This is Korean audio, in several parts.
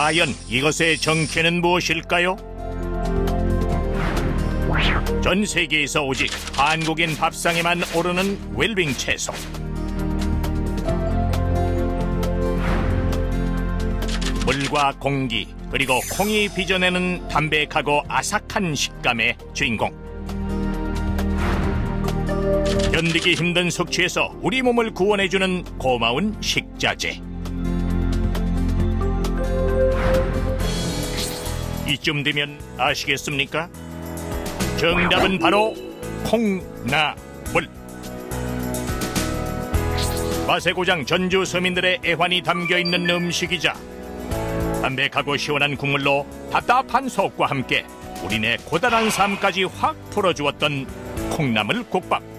과연 이것의 정체는 무엇일까요? 전 세계에서 오직 한국인 밥상에만 오르는 웰빙 채소. 물과 공기 그리고 콩이 빚어내는 담백하고 아삭한 식감의 주인공. 견디기 힘든 숙취에서 우리 몸을 구원해주는 고마운 식자재. 이쯤 되면 아시겠습니까? 정답은 바로 콩나물. 맛의 고장 전주 서민들의 애환이 담겨있는 음식이자 담백하고 시원한 국물로 답답한 속과 함께 우리네 고단한 삶까지 확 풀어주었던 콩나물 국밥.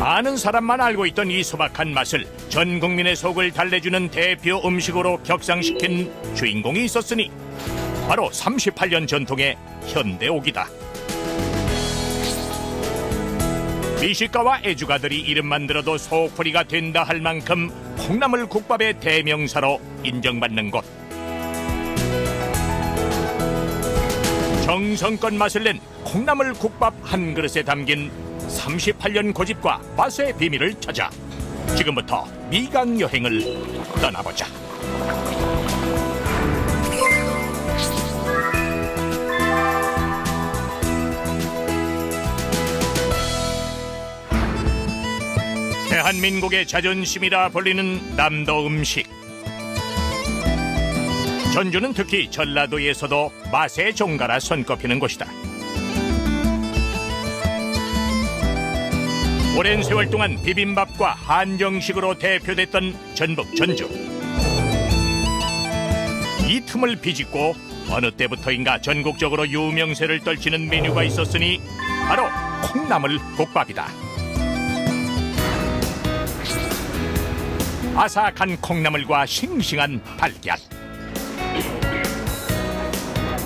많은 사람만 알고 있던 이 소박한 맛을 전 국민의 속을 달래주는 대표 음식으로 격상시킨 주인공이 있었으니 바로 38년 전통의 현대옥이다. 미식가와 애주가들이 이름만 들어도 속풀이가 된다 할 만큼 콩나물 국밥의 대명사로 인정받는 곳. 정성껏 맛을 낸 콩나물 국밥 한 그릇에 담긴 38년 고집과 맛의 비밀을 찾아 지금부터 미각 여행을 떠나보자. 대한민국의 자존심이라 불리는 남도 음식. 전주는 특히 전라도에서도 맛의 종가라 손꼽히는 곳이다. 오랜 세월 동안 비빔밥과 한정식으로 대표됐던 전북 전주. 이 틈을 비집고 어느 때부터인가 전국적으로 유명세를 떨치는 메뉴가 있었으니 바로 콩나물 국밥이다. 아삭한 콩나물과 싱싱한 달걀.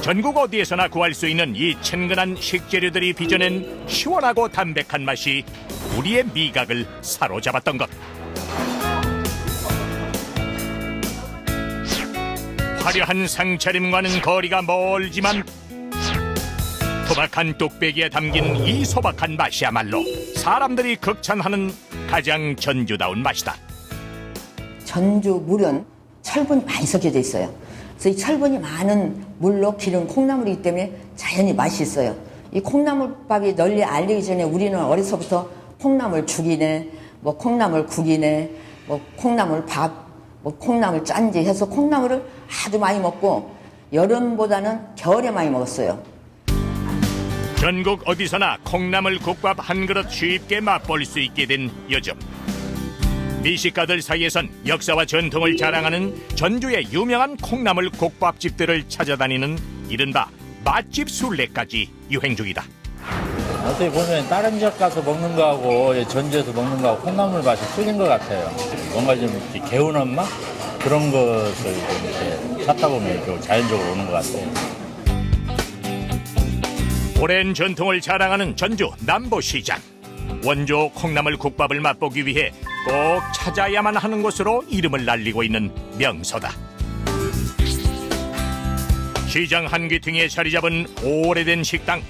전국 어디에서나 구할 수 있는 이 친근한 식재료들이 빚어낸 시원하고 담백한 맛이 우리의 미각을 사로잡았던 것. 화려한 상차림과는 거리가 멀지만 토박한 뚝배기에 담긴 이 소박한 맛이야말로 사람들이 극찬하는 가장 전주다운 맛이다. 전주 물은 철분이 많이 섞여져 있어요. 그래서 이 철분이 많은 물로 기른 콩나물이기 때문에 자연히 맛이 있어요. 이 콩나물밥이 널리 알리기 전에 우리는 어려서부터 콩나물 죽이네, 뭐 콩나물 국이네, 뭐 콩나물 밥, 뭐 콩나물 짠지 해서 콩나물을 아주 많이 먹고 여름보다는 겨울에 많이 먹었어요. 전국 어디서나 콩나물 국밥 한 그릇 쉽게 맛볼 수 있게 된 요즘. 미식가들 사이에선 역사와 전통을 자랑하는 전주의 유명한 콩나물 국밥집들을 찾아다니는 이른바 맛집 순례까지 유행 중이다. 어떻게 보면 다른 지역 가서 먹는 거하고 전주에서 먹는 거하고 콩나물 맛이 틀린 것 같아요. 뭔가 좀 이렇게 개운한 맛? 그런 것을 좀 이렇게 찾다 보면 좀 자연적으로 오는 것 같아요. 오랜 전통을 자랑하는 전주 남보시장. 원조 콩나물 국밥을 맛보기 위해 꼭 찾아야만 하는 곳으로 이름을 날리고 있는 명소다. 시장 한귀퉁이에 자리 잡은 오래된 식당.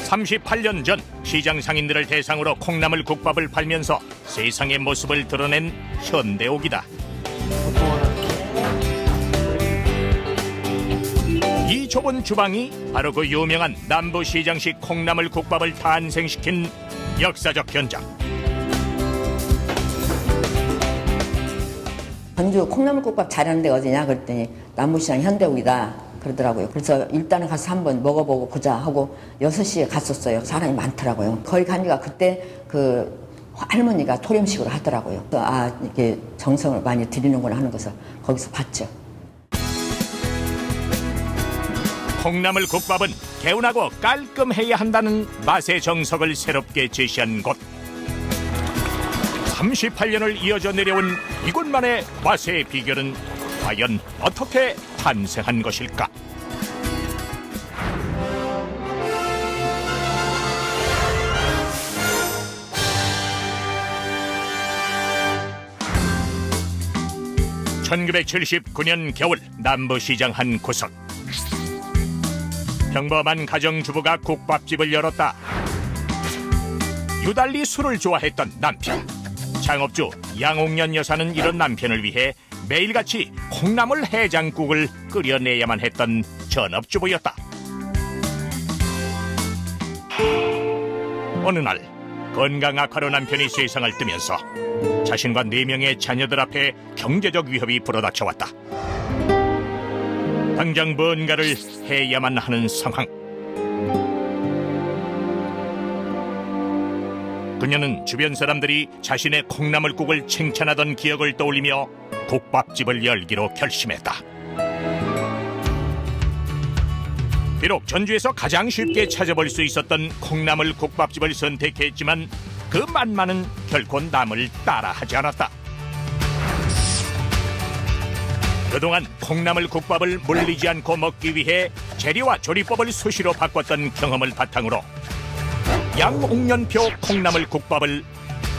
38년 전 시장 상인들을 대상으로 콩나물 국밥을 팔면서 세상의 모습을 드러낸 현대옥이다. 이 좁은 주방이 바로 그 유명한 남부시장식 콩나물 국밥을 탄생시킨 역사적 현장. 전주 콩나물국밥 잘하는 데가 어디냐 그랬더니 남부시장 현대옥이다 그러더라고요. 그래서 일단은 가서 한번 먹어보고 보자 하고 6시에 갔었어요. 사람이 많더라고요. 거기 가니까 그때 그 할머니가 토렴식으로 하더라고요. 아, 이게 정성을 많이 들이는구나 하는 것을 거기서 봤죠. 콩나물 국밥은 개운하고 깔끔해야 한다는 맛의 정석을 새롭게 제시한 곳. 38년을 이어져 내려온 이곳만의 맛의 비결은 과연 어떻게 탄생한 것일까? 1979년 겨울 남부시장 한 구석. 평범한 가정주부가 국밥집을 열었다. 유달리 술을 좋아했던 남편. 창업주 양옥년 여사는 이런 남편을 위해 매일같이 콩나물 해장국을 끓여내야만 했던 전업주부였다. 어느 날 건강 악화로 남편이 세상을 뜨면서 자신과 4명의 자녀들 앞에 경제적 위협이 불어닥쳐왔다. 당장 뭔가를 해야만 하는 상황. 그녀는 주변 사람들이 자신의 콩나물국을 칭찬하던 기억을 떠올리며 국밥집을 열기로 결심했다. 비록 전주에서 가장 쉽게 찾아볼 수 있었던 콩나물 국밥집을 선택했지만 그 맛만은 결코 남을 따라하지 않았다. 그동안 콩나물 국밥을 물리지 않고 먹기 위해 재료와 조리법을 수시로 바꿨던 경험을 바탕으로 양옥년표 콩나물 국밥을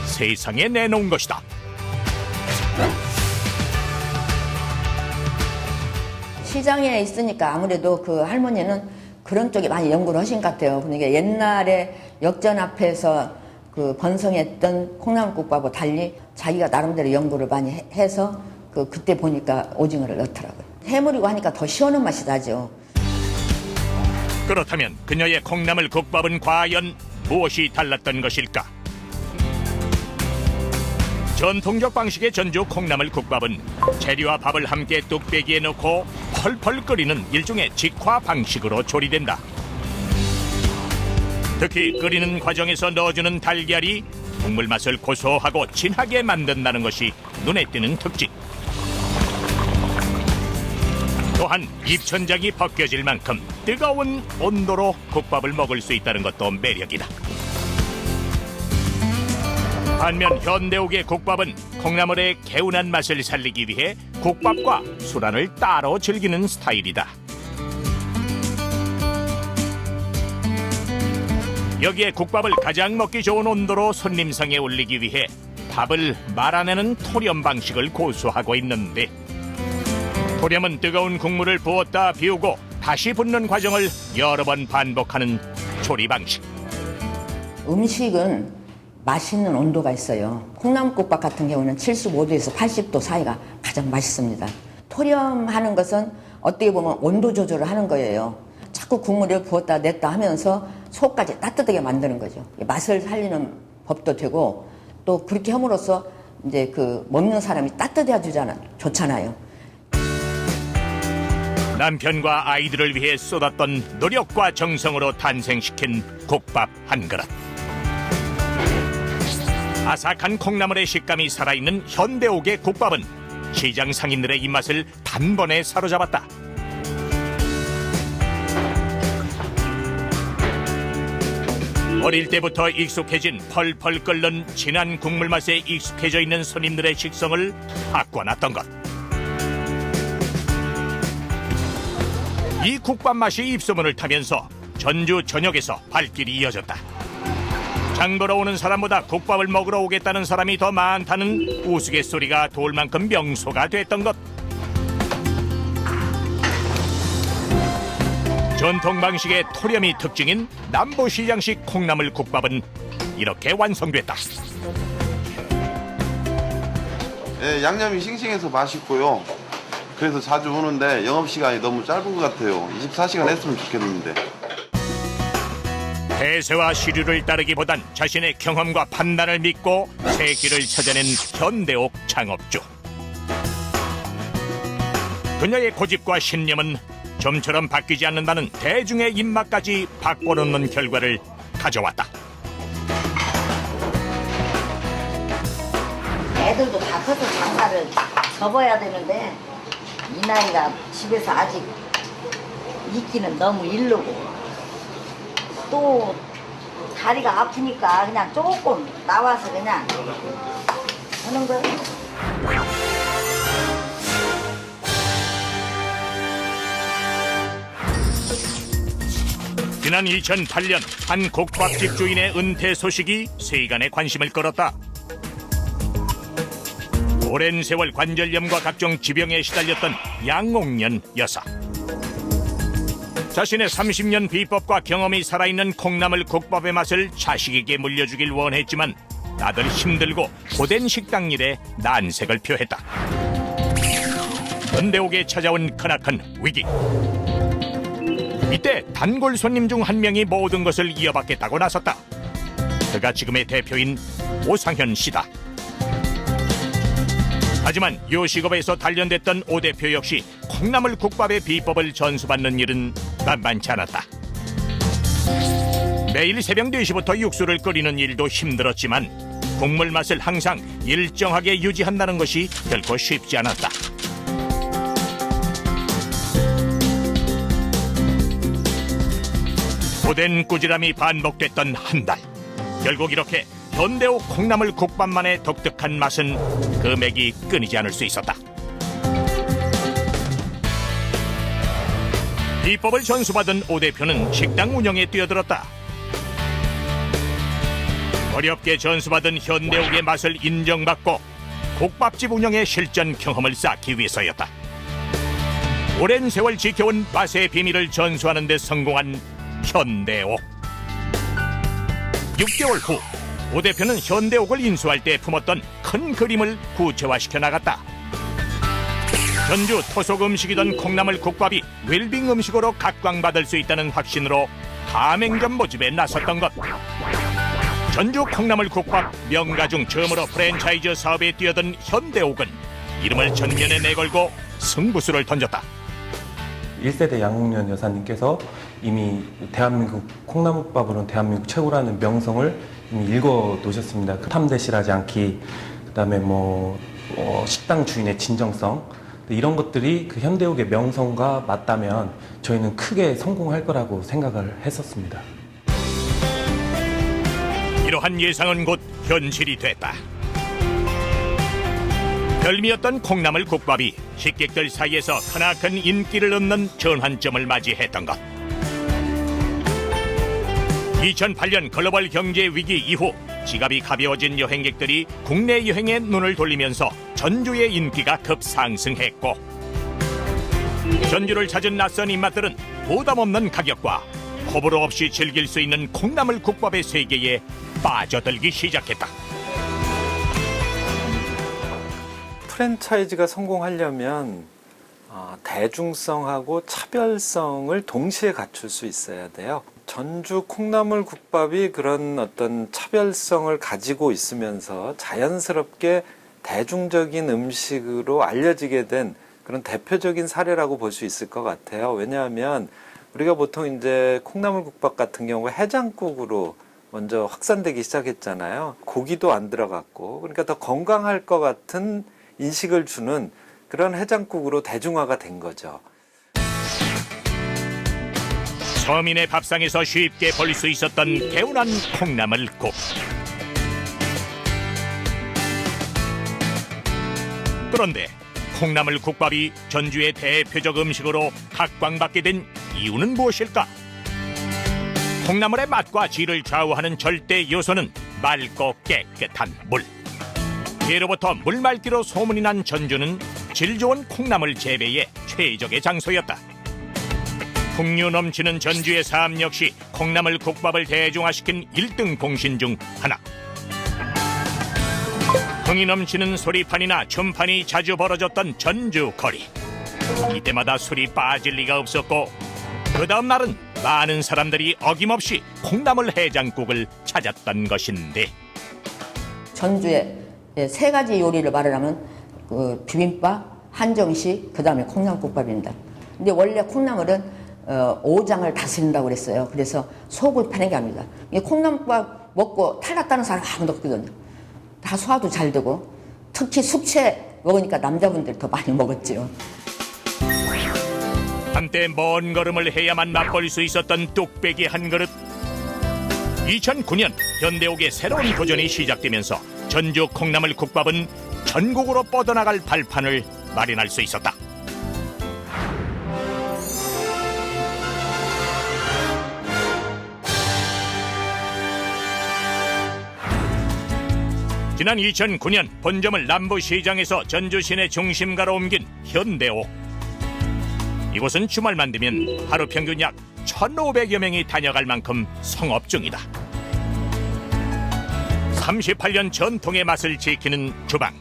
세상에 내놓은 것이다. 시장에 있으니까 아무래도 그 할머니는 그런 쪽에 많이 연구를 하신 것 같아요. 그러니까 옛날에 역전 앞에서 그 번성했던 콩나물국밥과 달리 자기가 나름대로 연구를 많이 해서 그때 보니까 오징어를 넣더라고요. 해물이고 하니까 더 시원한 맛이 나죠. 그렇다면 그녀의 콩나물 국밥은 과연 무엇이 달랐던 것일까? 전통적 방식의 전주 콩나물 국밥은 재료와 밥을 함께 뚝배기에 넣고 펄펄 끓이는 일종의 직화 방식으로 조리된다. 특히 끓이는 과정에서 넣어주는 달걀이 국물 맛을 고소하고 진하게 만든다는 것이 눈에 띄는 특징. 또한 입천장이 벗겨질 만큼 뜨거운 온도로 국밥을 먹을 수 있다는 것도 매력이다. 반면 현대옥의 국밥은 콩나물의 개운한 맛을 살리기 위해 국밥과 술안을 따로 즐기는 스타일이다. 여기에 국밥을 가장 먹기 좋은 온도로 손님상에 올리기 위해 밥을 말아내는 토렴 방식을 고수하고 있는데, 토렴은 뜨거운 국물을 부었다 비우고 다시 붓는 과정을 여러 번 반복하는 조리 방식. 음식은 맛있는 온도가 있어요. 콩나물국밥 같은 경우는 75도에서 80도 사이가 가장 맛있습니다. 토렴하는 것은 어떻게 보면 온도 조절을 하는 거예요. 자꾸 국물을 부었다 냈다 하면서 속까지 따뜻하게 만드는 거죠. 맛을 살리는 법도 되고, 또 그렇게 함으로써 이제 그 먹는 사람이 따뜻해 좋잖아요. 남편과 아이들을 위해 쏟았던 노력과 정성으로 탄생시킨 국밥 한 그릇. 아삭한 콩나물의 식감이 살아있는 현대옥의 국밥은 시장 상인들의 입맛을 단번에 사로잡았다. 어릴 때부터 익숙해진 펄펄 끓는 진한 국물 맛에 익숙해져 있는 손님들의 식성을 바꿔놨던 것. 이 국밥 맛이 입소문을 타면서 전주 전역에서 발길이 이어졌다. 장 보러 오는 사람보다 국밥을 먹으러 오겠다는 사람이 더 많다는 우스갯소리가 돌 만큼 명소가 됐던 것. 전통 방식의 토렴이 특징인 남부시장식 콩나물 국밥은 이렇게 완성됐다. 네, 양념이 싱싱해서 맛있고요. 그래서 자주 오는데 영업시간이 너무 짧은 것 같아요. 24시간 했으면 좋겠는데. 대세와 시류를 따르기보단 자신의 경험과 판단을 믿고 새 길을 찾아낸 현대옥 창업주. 그녀의 고집과 신념은 좀처럼 바뀌지 않는다는 대중의 입맛까지 바꿔놓는 결과를 가져왔다. 애들도 다 커서 장사를 접어야 되는데 이 나이가 집에서 아직 있기는 너무 이르고, 또 다리가 아프니까 그냥 조금 나와서 그냥 하는 거예요. 지난 2008년 한 국밥집 주인의 은퇴 소식이 세간의 관심을 끌었다. 오랜 세월 관절염과 각종 지병에 시달렸던 양옥년 여사. 자신의 30년 비법과 경험이 살아있는 콩나물 국밥의 맛을 자식에게 물려주길 원했지만 다들 힘들고 고된 식당 일에 난색을 표했다. 현대옥에 찾아온 크나큰 위기. 이때 단골 손님 중 한 명이 모든 것을 이어받겠다고 나섰다. 그가 지금의 대표인 오상현 씨다. 하지만 요식업에서 단련됐던 오 대표 역시 콩나물 국밥의 비법을 전수받는 일은 만만치 않았다. 매일 새벽 4시부터 육수를 끓이는 일도 힘들었지만 국물 맛을 항상 일정하게 유지한다는 것이 결코 쉽지 않았다. 고된 꾸지람이 반복됐던 한 달. 결국 이렇게 현대옥 콩나물 국밥만의 독특한 맛은 그 맥이 끊이지 않을 수 있었다. 비법을 전수받은 오 대표는 식당 운영에 뛰어들었다. 어렵게 전수받은 현대옥의 맛을 인정받고 국밥집 운영의 실전 경험을 쌓기 위해서였다. 오랜 세월 지켜온 맛의 비밀을 전수하는 데 성공한 현대옥. 6개월 후 오 대표는 현대옥을 인수할 때 품었던 큰 그림을 구체화시켜 나갔다. 전주 토속 음식이던 콩나물 국밥이 웰빙 음식으로 각광받을 수 있다는 확신으로 가맹점 모집에 나섰던 것. 전주 콩나물 국밥 명가 중 처음으로 프랜차이즈 사업에 뛰어든 현대옥은 이름을 전면에 내걸고 승부수를 던졌다. 1세대 양옥년 여사님께서 이미 대한민국 콩나물밥으로는 대한민국 최고라는 명성을 이미 읽어 놓으셨습니다. 탐대실하지 않기, 그다음에 식당 주인의 진정성, 이런 것들이 그 현대옥의 명성과 맞다면 저희는 크게 성공할 거라고 생각을 했었습니다. 이러한 예상은 곧 현실이 됐다. 별미였던 콩나물 국밥이 식객들 사이에서 크나큰 인기를 얻는 전환점을 맞이했던 것. 2008년 글로벌 경제 위기 이후 지갑이 가벼워진 여행객들이 국내 여행에 눈을 돌리면서 전주의 인기가 급상승했고, 전주를 찾은 낯선 입맛들은 부담 없는 가격과 호불호 없이 즐길 수 있는 콩나물 국밥의 세계에 빠져들기 시작했다. 프랜차이즈가 성공하려면 대중성하고 차별성을 동시에 갖출 수 있어야 돼요. 전주 콩나물 국밥이 그런 어떤 차별성을 가지고 있으면서 자연스럽게 대중적인 음식으로 알려지게 된 그런 대표적인 사례라고 볼 수 있을 것 같아요. 왜냐하면 우리가 보통 이제 콩나물 국밥 같은 경우 해장국으로 먼저 확산되기 시작했잖아요. 고기도 안 들어갔고, 그러니까 더 건강할 것 같은 인식을 주는 그런 해장국으로 대중화가 된 거죠. 서민의 밥상에서 쉽게 볼 수 있었던 개운한 콩나물국. 그런데 콩나물 국밥이 전주의 대표적 음식으로 각광받게 된 이유는 무엇일까? 콩나물의 맛과 질을 좌우하는 절대 요소는 맑고 깨끗한 물. 예로부터 물맑기로 소문이 난 전주는 질 좋은 콩나물 재배의 최적의 장소였다. 풍류 넘치는 전주의 삶 역시 콩나물 국밥을 대중화시킨 1등 공신 중 하나. 흥이 넘치는 소리판이나 춤판이 자주 벌어졌던 전주 거리. 이때마다 술이 빠질 리가 없었고, 그 다음 날은 많은 사람들이 어김없이 콩나물 해장국을 찾았던 것인데, 전주에 3가지 요리를 말하자면 비빔밥, 한정식, 그 다음에 콩나물국밥입니다. 근데 원래 콩나물은 오장을 다스린다고 그랬어요. 그래서 속을 파내게 합니다. 콩나물밥 먹고 탈났다는 사람 아무도 없거든요. 다 소화도 잘 되고, 특히 숙취 먹으니까 남자분들이 더 많이 먹었죠. 한때 먼 걸음을 해야만 맛볼 수 있었던 뚝배기 한 그릇. 2009년 현대옥의 새로운 도전이 시작되면서 전주 콩나물 국밥은 전국으로 뻗어나갈 발판을 마련할 수 있었다. 지난 2009년 본점을 남부시장에서 전주 시내 중심가로 옮긴 현대옥. 이곳은 주말만 되면 하루 평균 약 1,500여 명이 다녀갈 만큼 성업 중이다. 38년 전통의 맛을 지키는 주방.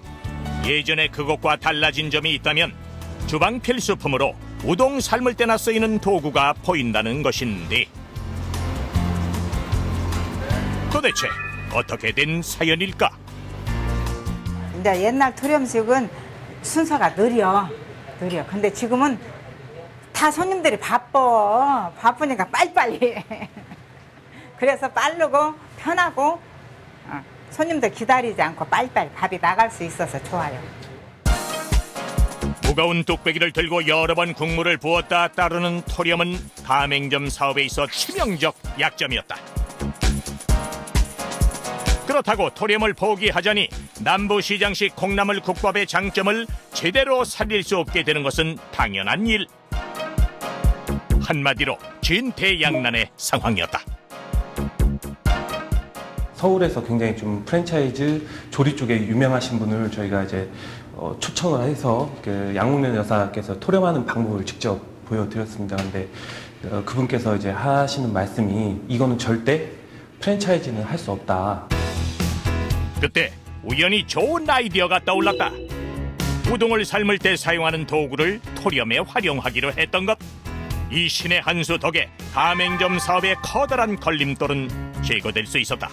예전에 그것과 달라진 점이 있다면 주방 필수품으로 우동 삶을 때나 쓰이는 도구가 보인다는 것인데, 도대체 어떻게 된 사연일까? 이제 옛날 토렴식은 순서가 느려. 근데 지금은 다 손님들이 바쁘니까 빨리빨리 해. 그래서 빠르고 편하고 손님들 기다리지 않고 빨리빨리 밥이 나갈 수 있어서 좋아요. 무거운 뚝배기를 들고 여러 번 국물을 부었다 따르는 토렴은 가맹점 사업에 있어 치명적 약점이었다. 그렇다고 토렴을 포기하자니 남부시장식 콩나물 국밥의 장점을 제대로 살릴 수 없게 되는 것은 당연한 일. 한마디로 진퇴양난의 상황이었다. 서울에서 굉장히 좀 프랜차이즈 조리 쪽에 유명하신 분을 저희가 이제 초청을 해서 그 양옥년 여사께서 토렴하는 방법을 직접 보여드렸습니다. 근데 그분께서 이제 하시는 말씀이 이거는 절대 프랜차이즈는 할 수 없다. 그때 우연히 좋은 아이디어가 떠올랐다. 우동을 삶을 때 사용하는 도구를 토렴에 활용하기로 했던 것. 이 신의 한 수 덕에 가맹점 사업의 커다란 걸림돌은 제거될 수 있었다.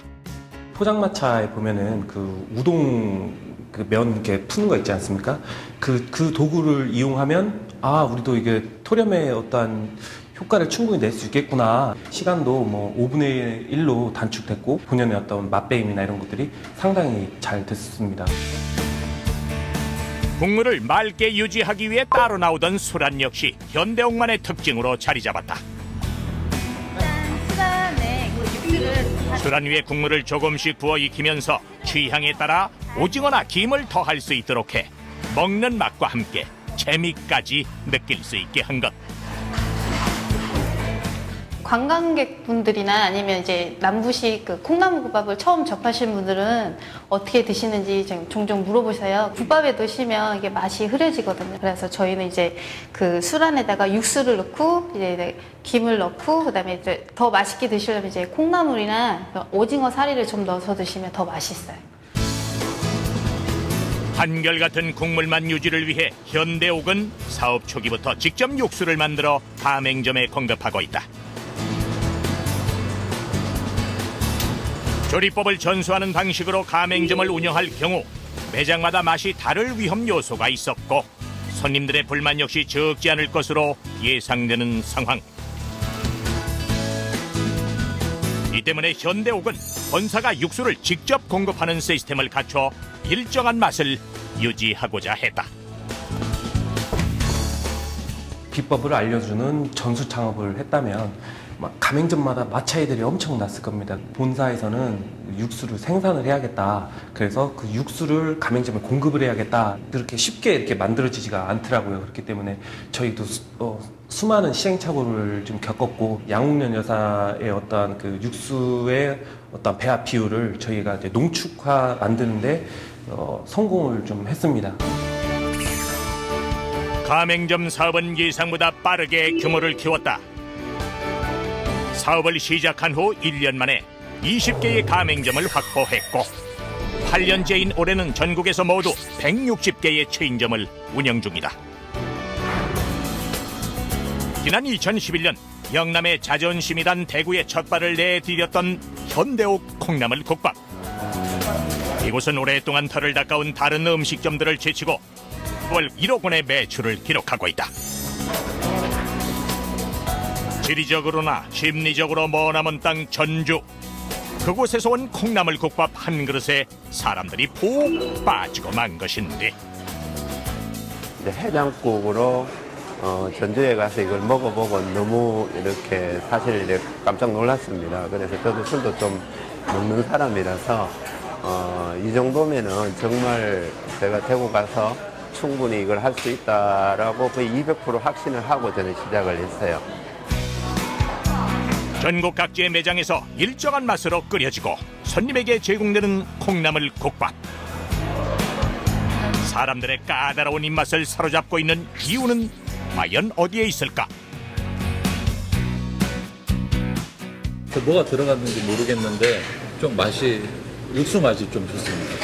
포장마차에 보면은 그 우동 그 면 이렇게 푸는 거 있지 않습니까? 그 도구를 이용하면 우리도 이게 토렴의 어떠한 효과를 충분히 낼 수 있겠구나. 시간도 뭐 5분의 1로 단축됐고 본연의 어떤 맛배임이나 이런 것들이 상당히 잘 됐습니다. 국물을 맑게 유지하기 위해 따로 나오던 수란 역시 현대옥만의 특징으로 자리 잡았다. 수란 위에 국물을 조금씩 부어 익히면서 취향에 따라 오징어나 김을 더할 수 있도록 해 먹는 맛과 함께 재미까지 느낄 수 있게 한 것. 관광객분들이나 아니면 이제 남부식 그 콩나물국밥을 처음 접하신 분들은 어떻게 드시는지 종종 물어보세요. 국밥에 넣으시면 이게 맛이 흐려지거든요. 그래서 저희는 이제 그 수란에다가 육수를 넣고 이제 김을 넣고 그다음에 이제 더 맛있게 드시려면 이제 콩나물이나 오징어 사리를 좀 넣어서 드시면 더 맛있어요. 한결같은 국물만 유지를 위해 현대옥은 사업 초기부터 직접 육수를 만들어 가맹점에 공급하고 있다. 조리법을 전수하는 방식으로 가맹점을 운영할 경우 매장마다 맛이 다를 위험 요소가 있었고 손님들의 불만 역시 적지 않을 것으로 예상되는 상황. 이 때문에 현대옥은 본사가 육수를 직접 공급하는 시스템을 갖춰 일정한 맛을 유지하고자 했다. 비법을 알려주는 전수 창업을 했다면 가맹점마다 맛 차이들이 엄청 났을 겁니다. 본사에서는 육수를 생산을 해야겠다. 그래서 그 육수를 가맹점에 공급을 해야겠다. 그렇게 쉽게 이렇게 만들어지지가 않더라고요. 그렇기 때문에 저희도 수많은 시행착오를 좀 겪었고 양옥년 여사의 어떤 그 육수의 어떤 배합 비율을 저희가 이제 농축화 만드는데 성공을 좀 했습니다. 가맹점 사업은 예상보다 빠르게 규모를 키웠다. 사업을 시작한 후 1년 만에 20개의 가맹점을 확보했고 8년째인 올해는 전국에서 모두 160개의 체인점을 운영 중이다. 지난 2011년 영남의 자존심이란 대구에 첫 발을 내디뎠던 현대옥 콩나물 국밥. 이곳은 오랫동안 털을 닦아온 다른 음식점들을 제치고 월 1억 원의 매출을 기록하고 있다. 지리적으로나 심리적으로 머나먼 땅 전주. 그곳에서 온 콩나물 국밥 한 그릇에 사람들이 푹 빠지고 만 것인데, 이제 해장국으로 전주에 가서 이걸 먹어보고 너무 이렇게 사실 이제 깜짝 놀랐습니다. 그래서 저도 술도 좀 먹는 사람이라서 이 정도면은 정말 제가 대구 가서 충분히 이걸 할 수 있다라고 거의 200% 확신을 하고 저는 시작을 했어요. 전국 각지의 매장에서 일정한 맛으로 끓여지고 손님에게 제공되는 콩나물 국밥. 사람들의 까다로운 입맛을 사로잡고 있는 이유는 과연 어디에 있을까? 뭐가 들어갔는지 모르겠는데 좀 맛이 육수 맛이 좀 좋습니다.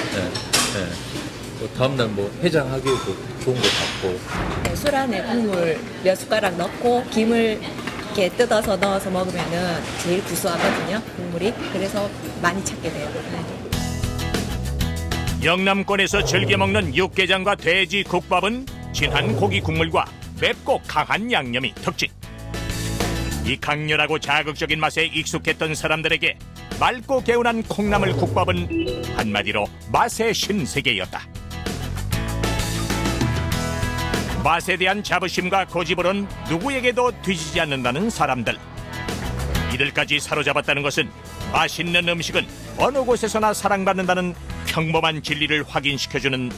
다음날 해장하기에도 좋은 것 같고. 술 안에 국물 몇 숟가락 넣고 김을 이렇게 뜯어서 넣어서 먹으면은 제일 구수하거든요, 국물이. 그래서 많이 찾게 돼요. 영남권에서 즐겨 먹는 육개장과 돼지 국밥은 진한 고기 국물과 맵고 강한 양념이 특징. 이 강렬하고 자극적인 맛에 익숙했던 사람들에게 맑고 개운한 콩나물 국밥은 한마디로 맛의 신세계였다. 맛에 대한 자부심과 고집으론 누구에게도 뒤지지 않는다는 사람들. 이들까지 사로잡았다는 것은 맛있는 음식은 어느 곳에서나 사랑받는다는 평범한 진리를 확인시켜주는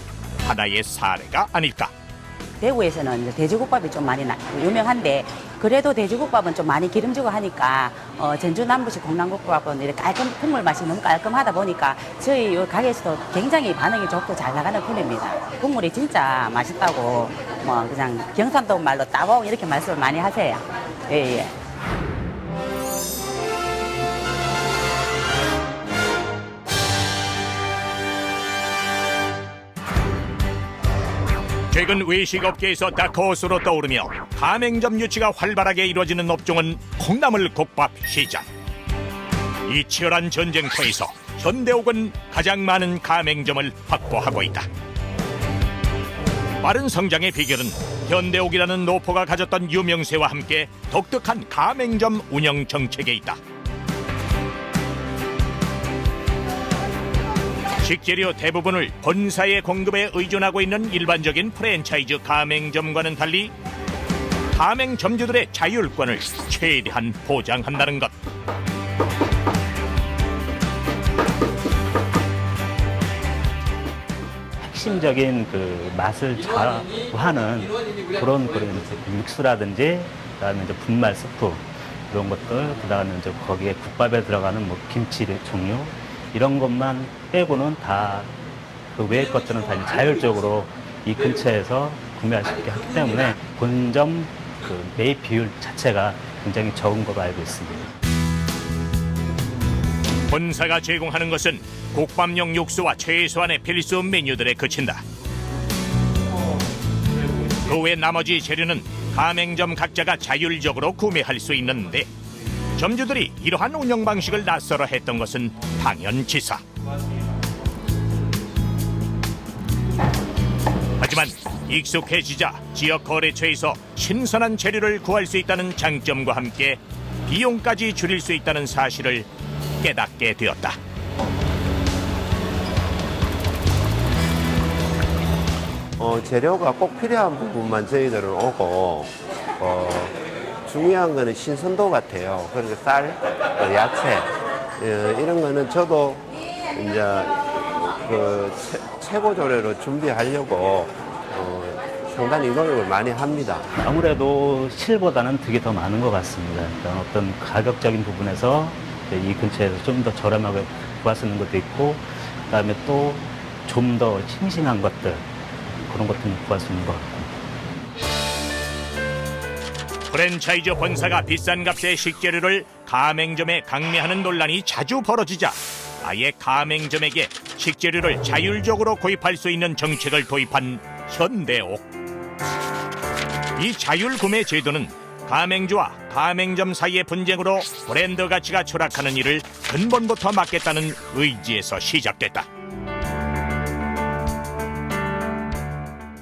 하나의 사례가 아닐까. 대구에서는 돼지국밥이 좀 많이 유명한데 그래도 돼지국밥은 좀 많이 기름지고 하니까 전주 남부식 콩나물국밥은 이렇게 국물 맛이 너무 깔끔하다 보니까 저희 이 가게에서도 굉장히 반응이 좋고 잘 나가는 편입니다. 국물이 진짜 맛있다고 그냥 경상도 말로 따봉 이렇게 말씀을 많이 하세요. 예. 최근 외식업계에서 다크호스로 떠오르며 가맹점 유치가 활발하게 이루어지는 업종은 콩나물 국밥 시장. 이 치열한 전쟁터에서 현대옥은 가장 많은 가맹점을 확보하고 있다. 빠른 성장의 비결은 현대옥이라는 노포가 가졌던 유명세와 함께 독특한 가맹점 운영 정책에 있다. 식재료 대부분을 본사의 공급에 의존하고 있는 일반적인 프랜차이즈 가맹점과는 달리 가맹점주들의 자율권을 최대한 보장한다는 것. 핵심적인 그 맛을 좌우하는 그런 육수라든지 그다음에 이제 분말 스프 이런 것들 그다음에 이제 거기에 국밥에 들어가는 김치 종류 이런 것만 빼고는 다 그 외의 것들은 다 자율적으로 이 근처에서 구매할 수 있게 하기 때문에 본점 그 매입 비율 자체가 굉장히 적은 걸로 알고 있습니다. 본사가 제공하는 것은 국밥용 육수와 최소한의 필수 메뉴들에 그친다. 그 외 나머지 재료는 가맹점 각자가 자율적으로 구매할 수 있는데 점주들이 이러한 운영 방식을 낯설어 했던 것은 당연지사. 하지만 익숙해지자 지역 거래처에서 신선한 재료를 구할 수 있다는 장점과 함께 비용까지 줄일 수 있다는 사실을 깨닫게 되었다. 재료가 꼭 필요한 부분만 저희들은 오고 중요한 거는 신선도 같아요. 그러니까 쌀, 야채 이런 거는 저도 이제 그 최고 조례로 준비하려고 상당히 노력을 많이 합니다. 아무래도 실보다는 득이 더 많은 것 같습니다. 그러니까 어떤 가격적인 부분에서 이 근처에서 좀 더 저렴하게 구할 수 있는 것도 있고 그다음에 또 좀 더 싱싱한 것들 그런 것들을 구할 수 있는 것 같고. 프랜차이즈 본사가 비싼 값의 식재료를 가맹점에 강매하는 논란이 자주 벌어지자 아예 가맹점에게 식재료를 자율적으로 구입할 수 있는 정책을 도입한 현대옥. 이 자율구매 제도는 가맹주와 가맹점 사이의 분쟁으로 브랜드 가치가 추락하는 일을 근본부터 막겠다는 의지에서 시작됐다.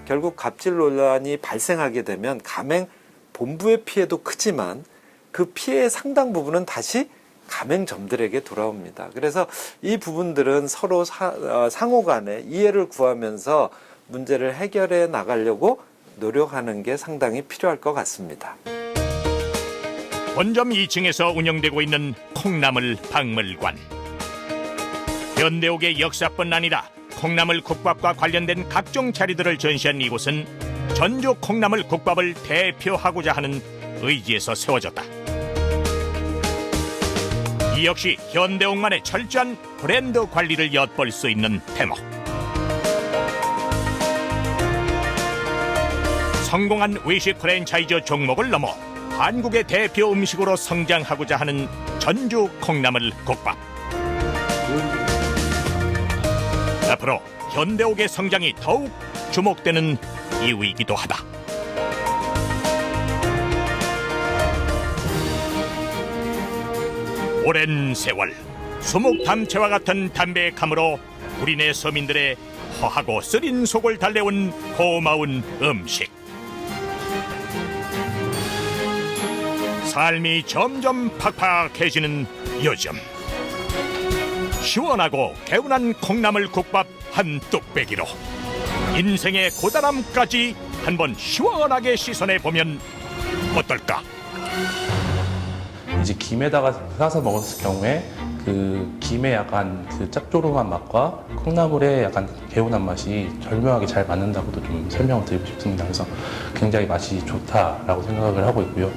결국 갑질 논란이 발생하게 되면 가맹 본부의 피해도 크지만 그 피해의 상당 부분은 다시 가맹점들에게 돌아옵니다. 그래서 이 부분들은 서로 상호 간에 이해를 구하면서 문제를 해결해 나가려고 노력하는 게 상당히 필요할 것 같습니다. 본점 2층에서 운영되고 있는 콩나물 박물관. 현대옥의 역사뿐 아니라 콩나물 국밥과 관련된 각종 자리들을 전시한 이곳은 전주 콩나물 국밥을 대표하고자 하는 의지에서 세워졌다. 이 역시 현대옥만의 철저한 브랜드 관리를 엿볼 수 있는 대목. 성공한 외식 프랜차이즈 종목을 넘어 한국의 대표 음식으로 성장하고자 하는 전주 콩나물 국밥. 앞으로 현대옥의 성장이 더욱 주목되는 이유이기도 하다. 오랜 세월 수묵담채와 같은 담백함으로 우리네 서민들의 허하고 쓰린 속을 달래온 고마운 음식. 삶이 점점 팍팍해지는 요즘, 시원하고 개운한 콩나물 국밥 한 뚝배기로 인생의 고단함까지 한번 시원하게 씻어내 보면 어떨까? 이제 김에다가 싸서 먹었을 경우에 그 김의 약간 그 짭조름한 맛과 콩나물의 약간 개운한 맛이 절묘하게 잘 맞는다고도 좀 설명을 드리고 싶습니다. 그래서 굉장히 맛이 좋다라고 생각을 하고 있고요.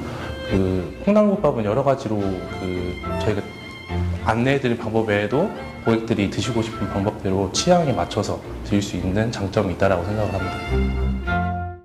그 콩나물국밥은 여러 가지로 그 저희가 안내해드린 방법 외에도 고객들이 드시고 싶은 방법대로 취향에 맞춰서 드실 수 있는 장점이 있다라고 생각을 합니다.